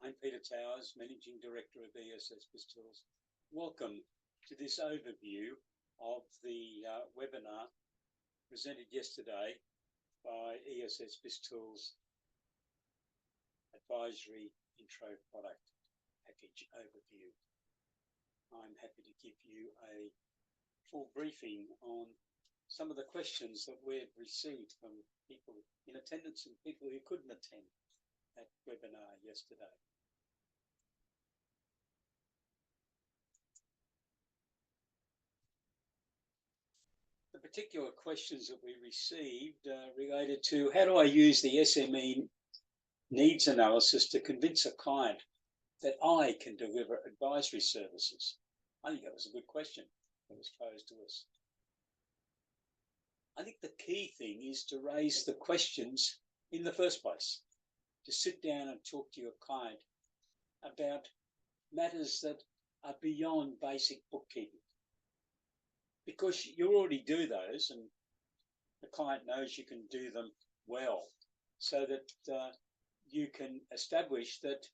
I'm Peter Towers, Managing Director of ESS BIZTOOLS. Welcome to this overview of the webinar presented yesterday by ESS BIZTOOLS Advisory Intro Product Package Overview. I'm happy to give you a full briefing on some of the questions that we've received from people in attendance and people who couldn't attend that webinar yesterday. The particular questions that we received related to how do I use the SME needs analysis to convince a client that I can deliver advisory services. I think that was a good question that was posed to us. I think the key thing is to raise the questions in the first place, to sit down and talk to your client about matters that are beyond basic bookkeeping. Because you already do those and the client knows you can do them well, so that you can establish that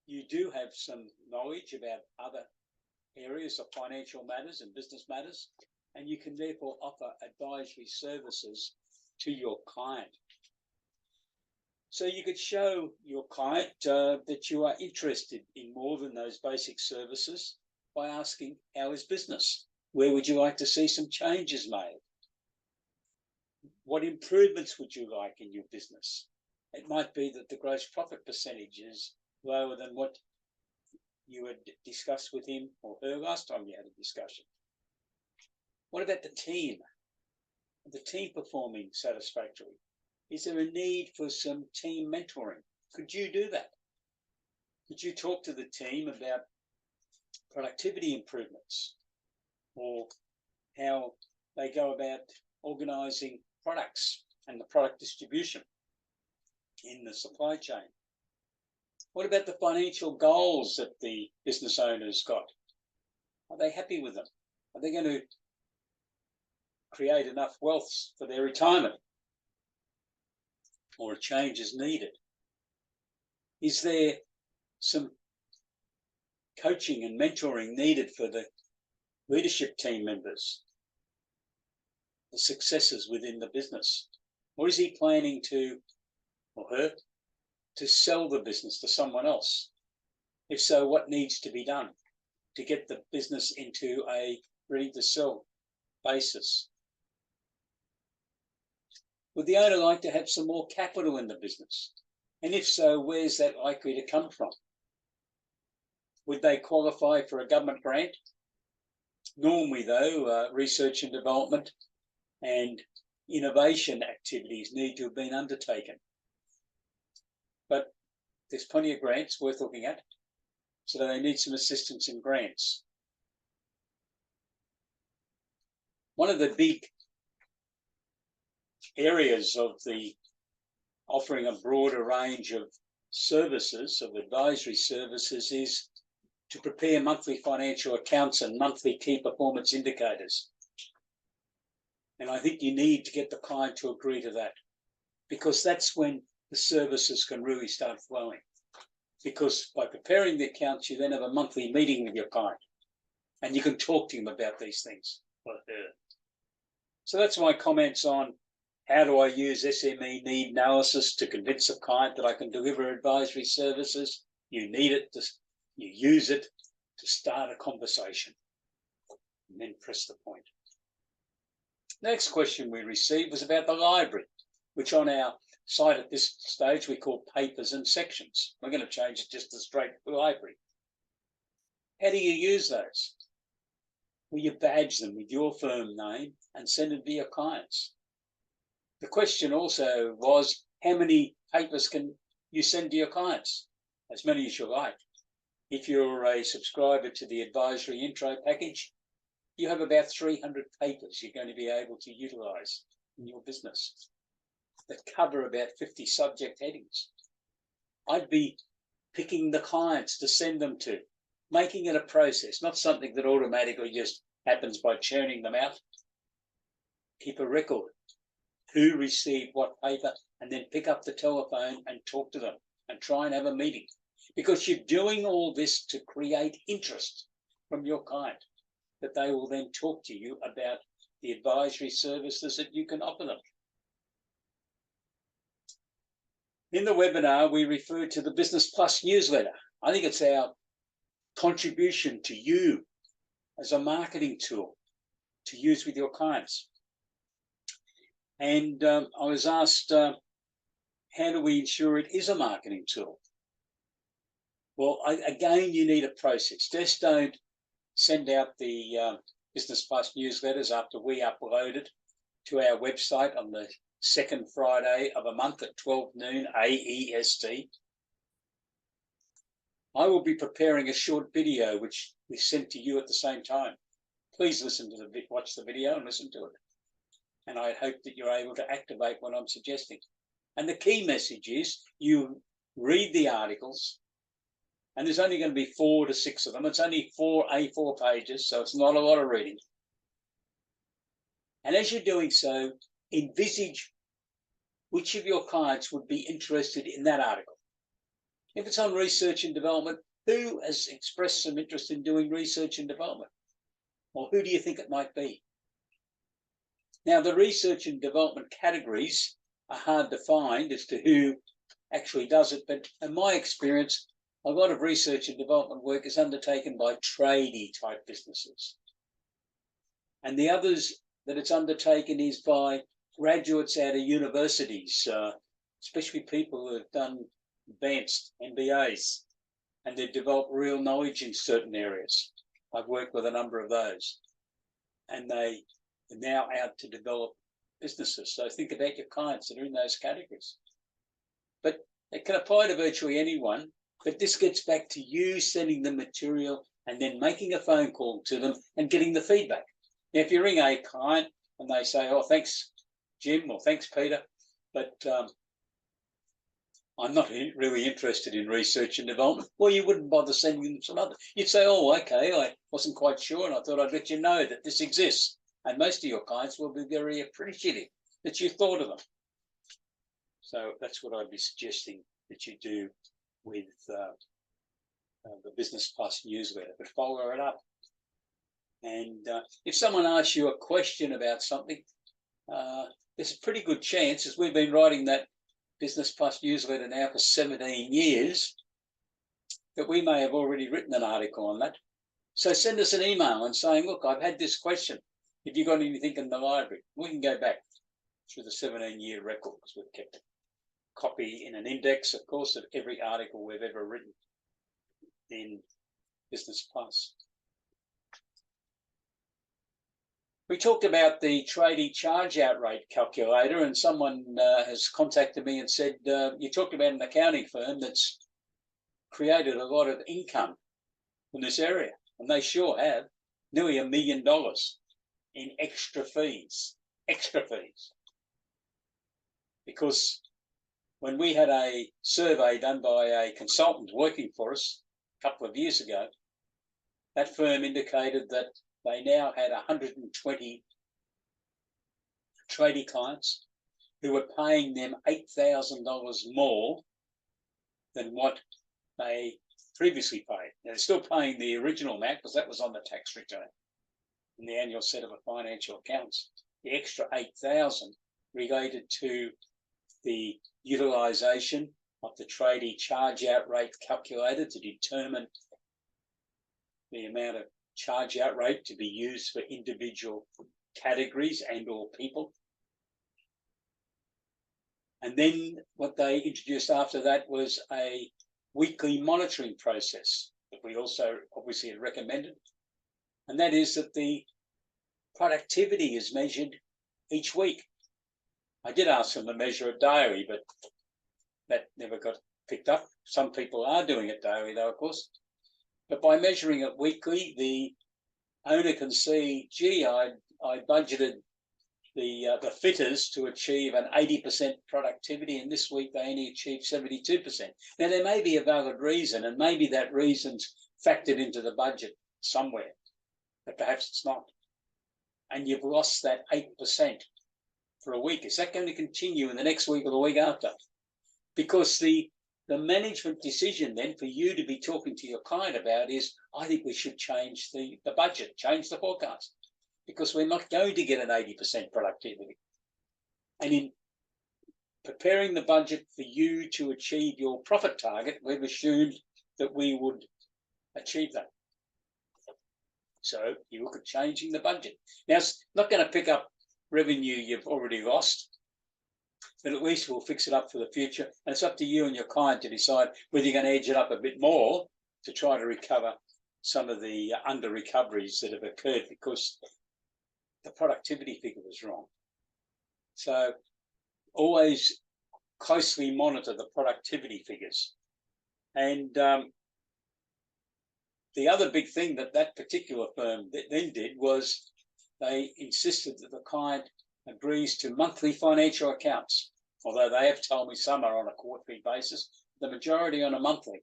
you do have some knowledge about other areas of financial matters and business matters, and you can therefore offer advisory services to your client. So you could show your client that you are interested in more than those basic services by asking, how is business? Where would you like to see some changes made? What improvements would you like in your business? It might be that the gross profit percentage is lower than what you had discussed with him or her last time you had a discussion. What about the team? The team performing satisfactorily? Is there a need for some team mentoring? Could you do that? Could you talk to the team about productivity improvements or how they go about organising products and the product distribution in the supply chain? What about the financial goals that the business owner's got? Are they happy with them? Are they going to create enough wealth for their retirement? Or a change is needed? Is there some coaching and mentoring needed for the leadership team members, the successes within the business? Or is he planning to, or her, to sell the business to someone else? If so, what needs to be done to get the business into a ready-to-sell basis? Would the owner like to have some more capital in the business? And if so, where's that likely to come from? Would they qualify for a government grant? Normally, though, research and development and innovation activities need to have been undertaken. But there's plenty of grants worth looking at, so they need some assistance in grants. One of the big areas of the offering a broader range of services, of advisory services, is to prepare monthly financial accounts and monthly key performance indicators. And I think you need to get the client to agree to that, because that's when the services can really start flowing. Because by preparing the accounts, you then have a monthly meeting with your client and you can talk to him about these things. So that's my comments on how do I use SME need analysis to convince a client that I can deliver advisory services. You need it, you use it to start a conversation and then press the point. Next question we received was about the library, which on our site at this stage we call papers and sections. We're going to change it just to straight library. How do you use those? Well, you badge them with your firm name and send them to your clients. The question also was, how many papers can you send to your clients? As many as you like. If you're a subscriber to the advisory intro package, you have about 300 papers you're going to be able to utilise in your business that cover about 50 subject headings. I'd be picking the clients to send them to, making it a process, not something that automatically just happens by churning them out. Keep a record. Who received what paper, and then pick up the telephone and talk to them and try and have a meeting. because you're doing all this to create interest from your client, that they will then talk to you about the advisory services that you can offer them. In the webinar, we referred to the Business Plus newsletter. I think it's our contribution to you as a marketing tool to use with your clients. And I was asked, how do we ensure it is a marketing tool? Well, again, you need a process. Just don't send out the Business Plus newsletters after we upload it to our website on the second Friday of a month at 12 noon AEST. I will be preparing a short video which we sent to you at the same time. Please listen to watch the video and listen to it. And I hope that you're able to activate what I'm suggesting. And the key message is you read the articles, and there's only going to be 4 to 6 of them. It's only 4 A4 pages, so it's not a lot of reading. And as you're doing so, envisage which of your clients would be interested in that article. If it's on research and development, who has expressed some interest in doing research and development? Or who do you think it might be? Now, the research and development categories are hard to find as to who actually does it, but in my experience, a lot of research and development work is undertaken by tradie type businesses. And the others that it's undertaken is by graduates out of universities, especially people who have done advanced MBAs, and they've developed real knowledge in certain areas. I've worked with a number of those, and they are now out to develop businesses. So think about your clients that are in those categories. But it can apply to virtually anyone, but this gets back to you sending the material and then making a phone call to them and getting the feedback. Now, if you ring a client and they say, oh, thanks, Jim, or thanks, Peter, but I'm not really interested in research and development. Well, you wouldn't bother sending them some other. You'd say, oh, okay, I wasn't quite sure, and I thought I'd let you know that this exists. And most of your clients will be very appreciative that you thought of them. So that's what I'd be suggesting that you do with the Business Plus newsletter, but follow it up. And if someone asks you a question about something, there's a pretty good chance, as we've been writing that Business Plus newsletter now for 17 years, that we may have already written an article on that. So send us an email and saying, look, I've had this question. Have you got anything in the library? We can go back through the 17-year record because we've kept a copy in an index, of course, of every article we've ever written in Business Plus. We talked about the tradie charge out rate calculator, and someone has contacted me and said, you talked about an accounting firm that's created a lot of income in this area, and they sure have, nearly $1 million in extra fees. Because when we had a survey done by a consultant working for us a couple of years ago, that firm indicated that they now had 120 tradie clients who were paying them $8,000 more than what they previously paid. Now, they're still paying the original amount because that was on the tax return in the annual set of financial accounts. The extra $8,000 related to the utilisation of the tradie charge out rate calculator to determine the amount of charge out rate to be used for individual categories and or people. And then what they introduced after that was a weekly monitoring process that we also obviously had recommended. And that is that the productivity is measured each week. I did ask them to measure it daily, but that never got picked up. Some people are doing it daily though, of course. But by measuring it weekly, the owner can see, gee, I budgeted the fitters to achieve an 80% productivity, and this week they only achieved 72%. Now, there may be a valid reason, and maybe that reason's factored into the budget somewhere, but perhaps it's not. And you've lost that 8% for a week. Is that going to continue in the next week or the week after? Because the The management decision then for you to be talking to your client about is, I think we should change the budget, change the forecast, because we're not going to get an 80% productivity. And in preparing the budget for you to achieve your profit target, we've assumed that we would achieve that. So you look at changing the budget. Now, it's not going to pick up revenue you've already lost, but at least we'll fix it up for the future. And it's up to you and your client to decide whether you're going to edge it up a bit more to try to recover some of the under recoveries that have occurred because the productivity figure was wrong. So always closely monitor the productivity figures. And the other big thing that particular firm then did was they insisted that the client agrees to monthly financial accounts, although they have told me some are on a quarterly basis, the majority on a monthly.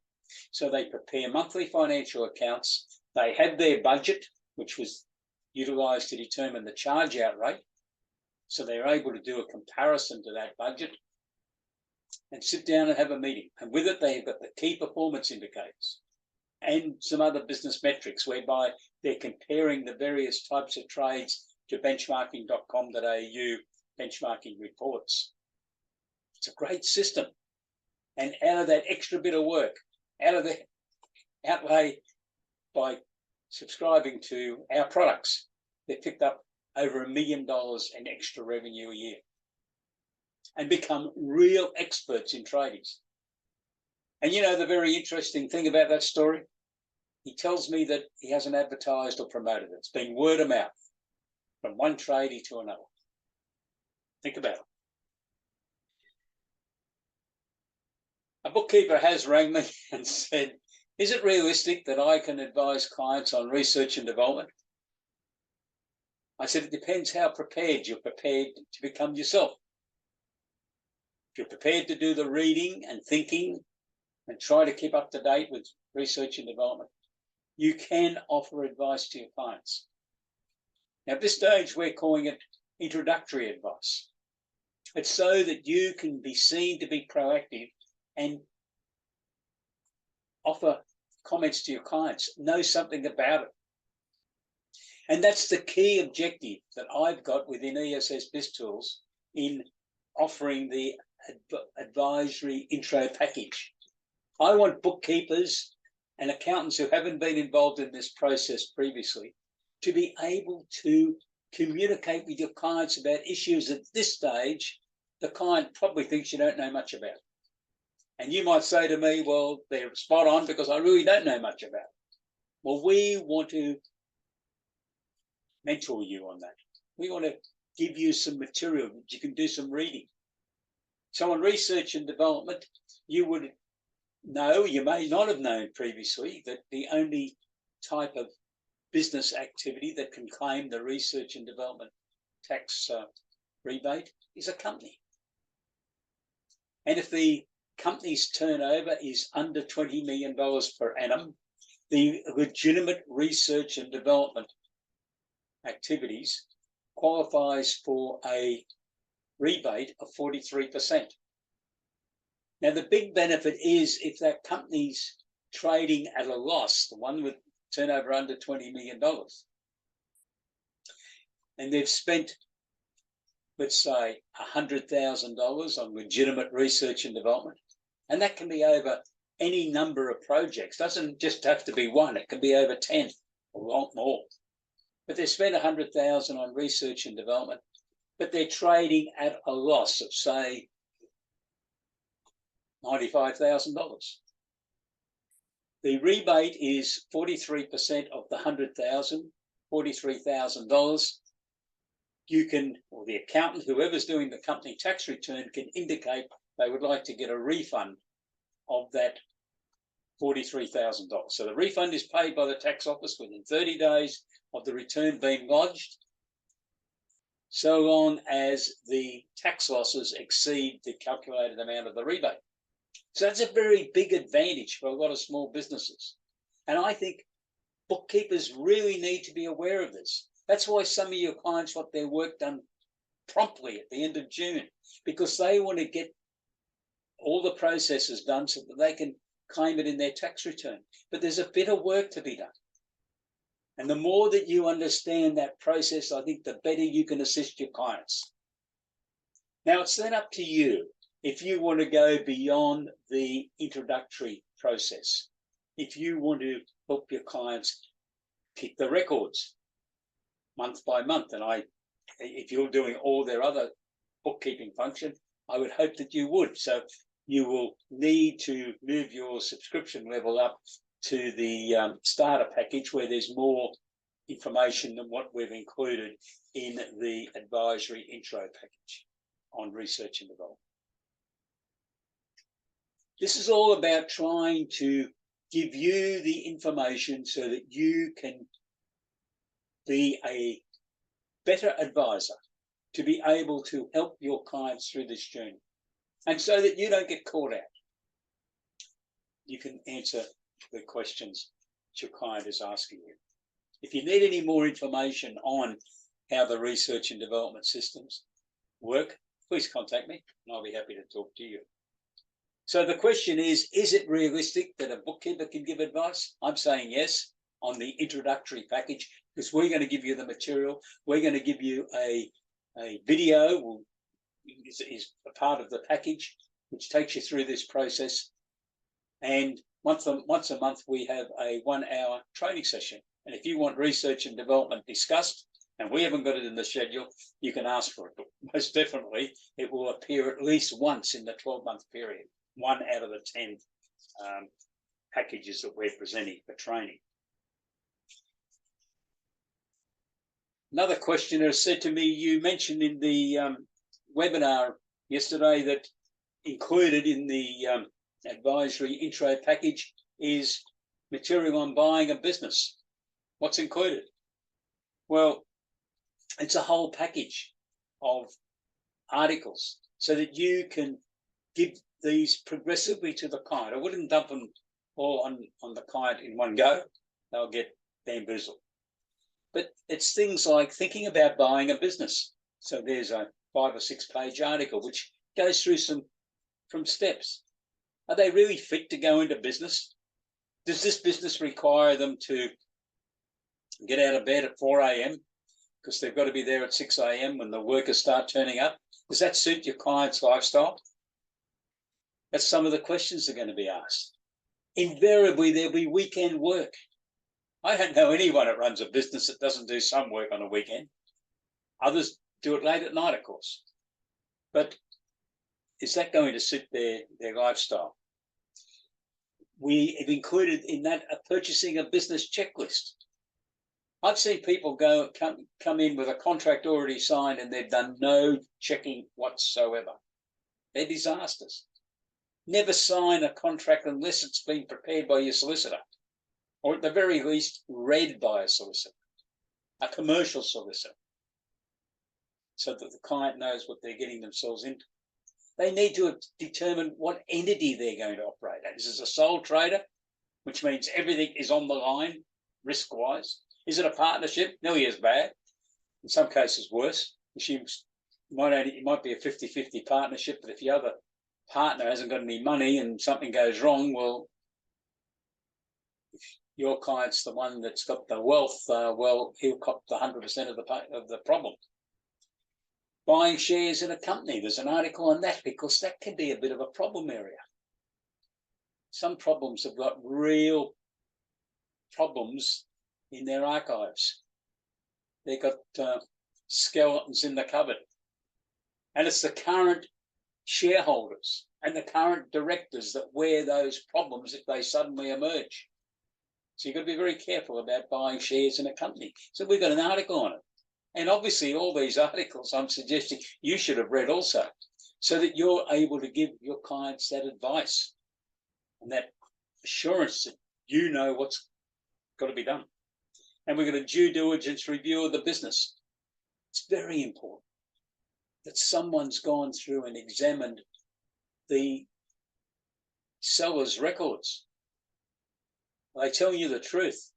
So they prepare monthly financial accounts. They have their budget, which was utilised to determine the charge out rate. So they're able to do a comparison to that budget and sit down and have a meeting. And with it, they've got the key performance indicators and some other business metrics whereby they're comparing the various types of trades to benchmarking.com.au benchmarking reports. It's a great system. And out of that extra bit of work, out of the outlay by subscribing to our products, they've picked up over $1 million in extra revenue a year and become real experts in tradies. And you know the very interesting thing about that story? He tells me that he hasn't advertised or promoted it. It's been word of mouth from one tradie to another. Think about it. A bookkeeper has rang me and said, is it realistic that I can advise clients on research and development? I said, it depends how prepared you're prepared to become yourself. If you're prepared to do the reading and thinking and try to keep up to date with research and development, you can offer advice to your clients. Now, at this stage, we're calling it introductory advice. It's so that you can be seen to be proactive and offer comments to your clients, know something about it. And that's the key objective that I've got within ESS BIZTOOLS in offering the advisory intro package. I want bookkeepers and accountants who haven't been involved in this process previously to be able to communicate with your clients about issues at this stage the client probably thinks you don't know much about. And you might say to me, well, they're spot on because I really don't know much about it. Well, we want to mentor you on that. We want to give you some material that you can do some reading. So on research and development, you would know, you may not have known previously, that the only type of business activity that can claim the research and development tax rebate is a company. And if the company's turnover is under $20 million per annum, the legitimate research and development activities qualifies for a rebate of 43%. Now, the big benefit is if that company's trading at a loss, the one with turnover under $20 million, and they've spent, let's say, $100,000 on legitimate research and development, and that can be over any number of projects. Doesn't just have to be one, it can be over 10 or a lot more. But they spent $100,000 on research and development, but they're trading at a loss of, say, $95,000. The rebate is 43% of the $100,000, $43,000. You can, or the accountant, whoever's doing the company tax return, can indicate they would like to get a refund of that $43,000. So the refund is paid by the tax office within 30 days of the return being lodged, so long as the tax losses exceed the calculated amount of the rebate. So that's a very big advantage for a lot of small businesses. And I think bookkeepers really need to be aware of this. That's why some of your clients want their work done promptly at the end of June, because they want to get all the processes done so that they can claim it in their tax return. But there's a bit of work to be done. And the more that you understand that process, I think the better you can assist your clients. Now, it's then up to you if you want to go beyond the introductory process. If you want to help your clients keep the records month by month, and if you're doing all their other bookkeeping function, I would hope that you would. So you will need to move your subscription level up to the starter package, where there's more information than what we've included in the advisory intro package on research and development. This is all about trying to give you the information so that you can be a better advisor, to be able to help your clients through this journey, and so that you don't get caught out. You can answer the questions that your client is asking you. If you need any more information on how the research and development systems work, please contact me and I'll be happy to talk to you. So the question is it realistic that a bookkeeper can give advice? I'm saying yes on the introductory package, because we're going to give you the material. We're going to give you a video, is a part of the package, which takes you through this process. And once a month, we have a 1-hour training session. And if you want research and development discussed, and we haven't got it in the schedule, you can ask for it. But most definitely, it will appear at least once in the 12-month period, 1 out of the 10 packages that we're presenting for training. Another questioner said to me, you mentioned in the webinar yesterday that included in the advisory intro package is material on buying a business. What's included? Well, it's a whole package of articles so that you can give these progressively to the client. I wouldn't dump them all on the client in one go. They'll get bamboozled. But it's things like thinking about buying a business. So there's a 5 or 6 page article which goes through some steps. Are they really fit to go into business? Does this business require them to get out of bed at 4 a.m. because they've got to be there at 6 a.m. when the workers start turning up? Does that suit your client's lifestyle? That's some of the questions that are going to be asked. Invariably, there'll be weekend work. I don't know anyone that runs a business that doesn't do some work on a weekend. Others do it late at night, of course. But is that going to suit their lifestyle? We have included in that purchasing a business checklist. I've seen people come in with a contract already signed and they've done no checking whatsoever. They're disasters. Never sign a contract unless it's been prepared by your solicitor, or at the very least read by a solicitor, a commercial solicitor, so that the client knows what they're getting themselves into. They need to determine what entity they're going to operate at. Is it a sole trader, which means everything is on the line risk-wise? Is it a partnership? Nearly as bad. In some cases, worse. It might be a 50-50 partnership, but if the other partner hasn't got any money and something goes wrong, well, if your client's the one that's got the wealth, well, he'll cop the 100% of the problem. Buying shares in a company, there's an article on that because that can be a bit of a problem area. Some problems have got real problems in their archives. They've got skeletons in the cupboard. And it's the current shareholders and the current directors that wear those problems if they suddenly emerge. So you've got to be very careful about buying shares in a company. So we've got an article on it. And obviously all these articles I'm suggesting you should have read also, so that you're able to give your clients that advice and that assurance that you know what's got to be done. And we've got a due diligence review of the business. It's very important that someone's gone through and examined the seller's records. Are they telling you the truth?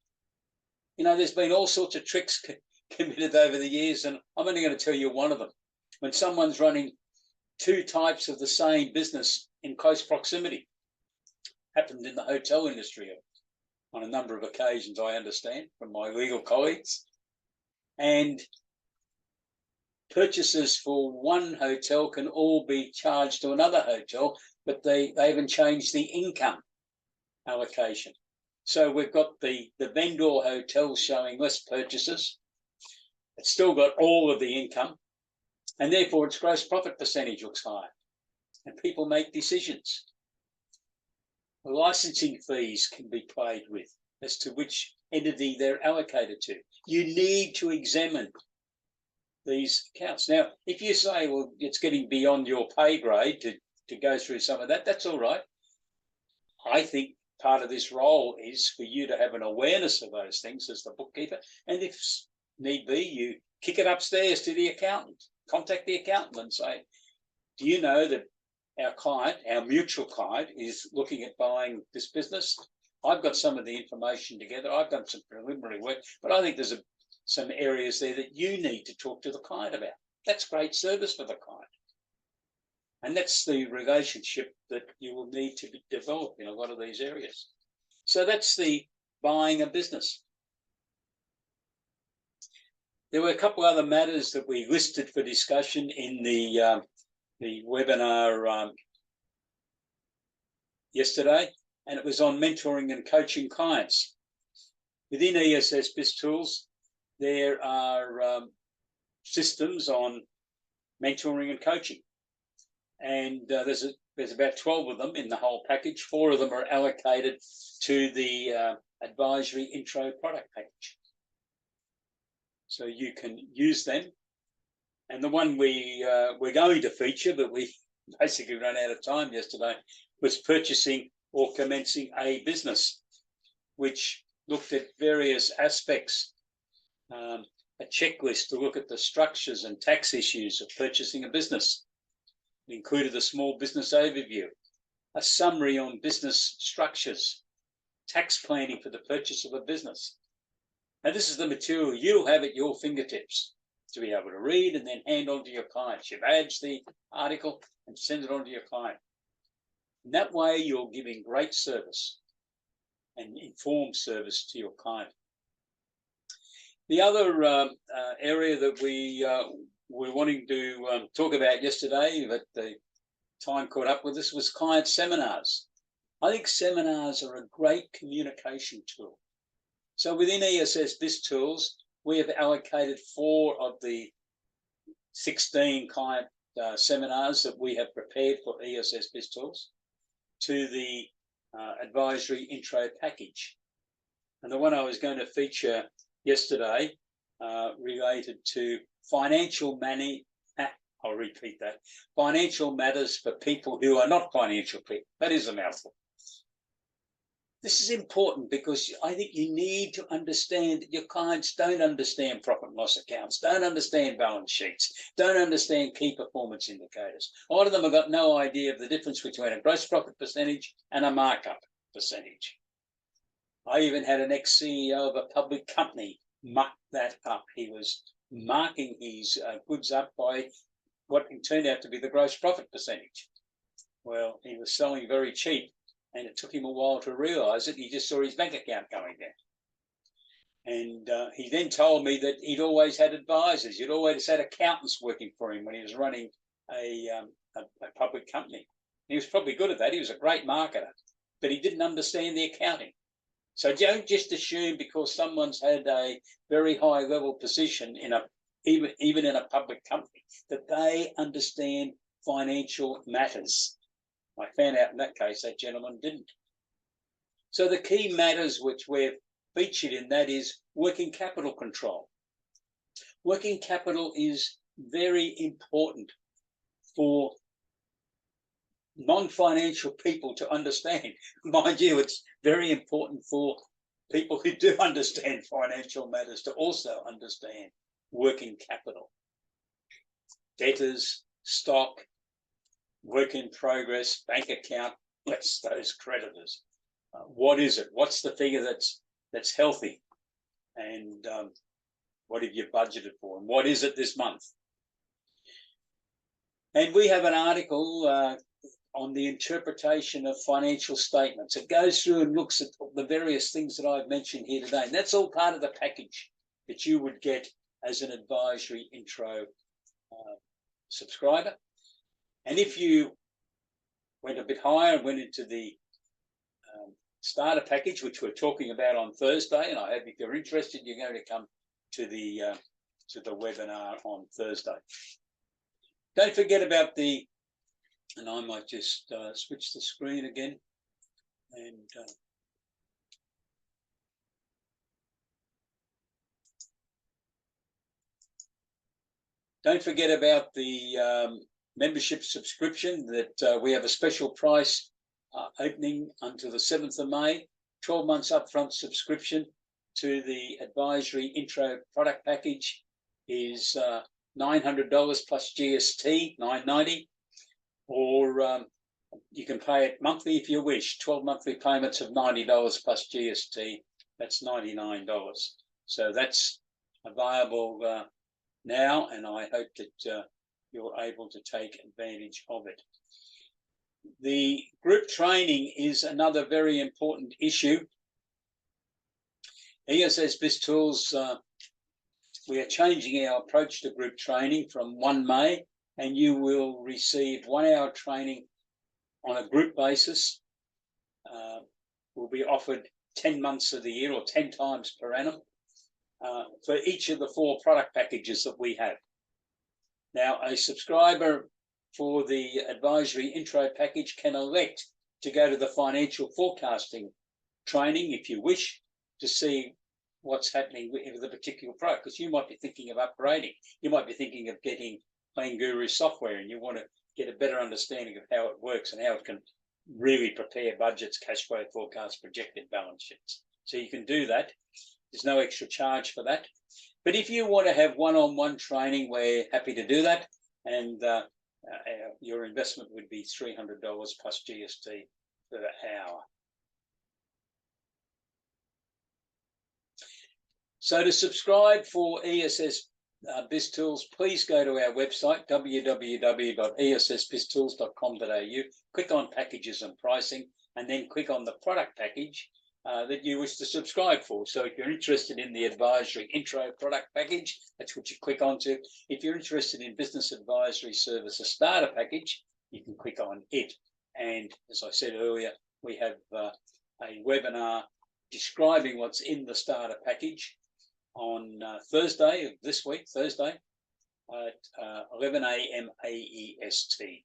You know, there's been all sorts of tricks committed over the years, and I'm only going to tell you one of them. When someone's running 2 types of the same business in close proximity. Happened in the hotel industry on a number of occasions, I understand, from my legal colleagues. And purchases for one hotel can all be charged to another hotel, but they haven't changed the income allocation. So we've got the vendor hotel showing less purchases. It's still got all of the income, and therefore its gross profit percentage looks higher. And people make decisions. The licensing fees can be played with as to which entity they're allocated to. You need to examine these accounts. Now, if you say, well, it's getting beyond your pay grade to go through some of that, that's all right. I think part of this role is for you to have an awareness of those things as the bookkeeper. And if need be, you kick it upstairs to the accountant, contact the accountant and say, do you know that our client, our mutual client, is looking at buying this business? I've got some of the information together. I've done some preliminary work, but I think there's some areas there that you need to talk to the client about. That's great service for the client. And that's the relationship that you will need to develop in a lot of these areas. So that's the buying a business. There were a couple of other matters that we listed for discussion in the webinar yesterday, and it was on mentoring and coaching clients. Within ESS BIZTOOLS, there are systems on mentoring and coaching, and there's about 12 of them in the whole package. 4 of them are allocated to the advisory intro product package, so you can use them. And the one we're going to feature, but we basically ran out of time yesterday, was purchasing or commencing a business, which looked at various aspects, a checklist to look at the structures and tax issues of purchasing a business. It included a small business overview, a summary on business structures, tax planning for the purchase of a business. And this is the material you'll have at your fingertips to be able to read and then hand on to your clients. You badge the article and send it on to your client. And that way you're giving great service and informed service to your client. The other area that we were wanting to talk about yesterday, that the time caught up with us, was client seminars. I think seminars are a great communication tool. So within ESS BIZTOOLS, we have allocated 4 of the 16 client seminars that we have prepared for ESS BIZTOOLS to the advisory intro package. And the one I was going to feature yesterday related to financial money. I'll repeat that. Financial matters for people who are not financial people. That is a mouthful. This is important because I think you need to understand that your clients don't understand profit and loss accounts, don't understand balance sheets, don't understand key performance indicators. A lot of them have got no idea of the difference between a gross profit percentage and a markup percentage. I even had an ex-CEO of a public company muck that up. He was marking his goods up by what turned out to be the gross profit percentage. Well, he was selling very cheap, and it took him a while to realise it. He just saw his bank account going down. And he then told me that he'd always had advisors. He'd always had accountants working for him when he was running a public company. He was probably good at that. He was a great marketer, but he didn't understand the accounting. So don't just assume because someone's had a very high level position in even in a public company that they understand financial matters. I found out in that case that gentleman didn't. So the key matters which we've featured in that is working capital control. Working capital is very important for non-financial people to understand. Mind you, it's very important for people who do understand financial matters to also understand working capital. Debtors, stock, work in progress, bank account, less those creditors. What is it? What's the figure that's healthy? And what have you budgeted for? And what is it this month? And we have an article on the interpretation of financial statements. It goes through and looks at the various things that I've mentioned here today. And that's all part of the package that you would get as an advisory intro subscriber. And if you went a bit higher and went into the starter package, which we're talking about on Thursday, and I hope if you're interested, you're going to come to the webinar on Thursday. Don't forget about the, and I might just switch the screen again, and don't forget about the membership subscription that we have a special price opening until the 7th of May, 12 months upfront subscription to the advisory intro product package is $900 plus GST, $990, or you can pay it monthly if you wish, 12 monthly payments of $90 plus GST, that's $99. So that's available now, and I hope that you're able to take advantage of it. The group training is another very important issue. ESS BIZTOOls, we are changing our approach to group training from 1 May, and you will receive 1 hour training on a group basis. Will be offered 10 months of the year or 10 times per annum for each of the 4 product packages that we have. Now, a subscriber for the advisory intro package can elect to go to the financial forecasting training if you wish to see what's happening with the particular product, because you might be thinking of upgrading. You might be thinking of getting Plain Guru software, and you want to get a better understanding of how it works and how it can really prepare budgets, cash flow forecasts, projected balance sheets. So you can do that. There's no extra charge for that. But if you want to have one-on-one training, we're happy to do that. And your investment would be $300 plus GST per hour. So to subscribe for ESS BizTools, please go to our website, www.essbiztools.com.au, click on packages and pricing, and then click on the product package that you wish to subscribe for. So if you're interested in the advisory intro product package, that's what you click onto. If you're interested in business advisory services starter package, you can click on it. And as I said earlier, we have a webinar describing what's in the starter package on Thursday of this week, Thursday, at 11 a.m. AEST.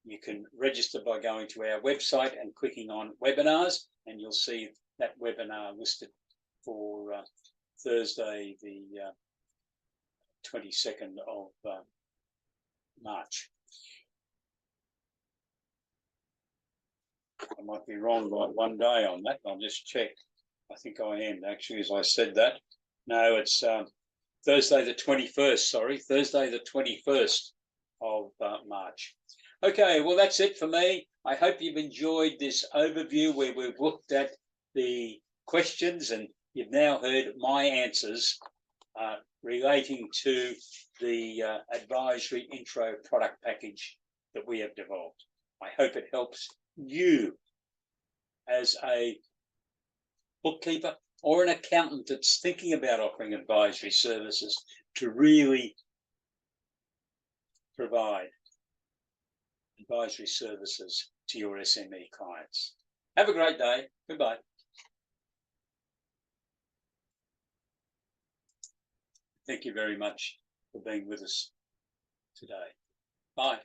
You can register by going to our website and clicking on webinars, and you'll see that webinar listed for Thursday, the 22nd of March. I might be wrong by 1 day on that. I'll just check. I think I am, actually, as I said that. No, it's Thursday the 21st, sorry, Thursday the 21st of March. Okay, well, that's it for me. I hope you've enjoyed this overview where we've looked at the questions and you've now heard my answers relating to the advisory intro product package that we have developed. I hope it helps you as a bookkeeper or an accountant that's thinking about offering advisory services to really provide advisory services to your SME clients. Have a great day. Goodbye. Thank you very much for being with us today. Bye.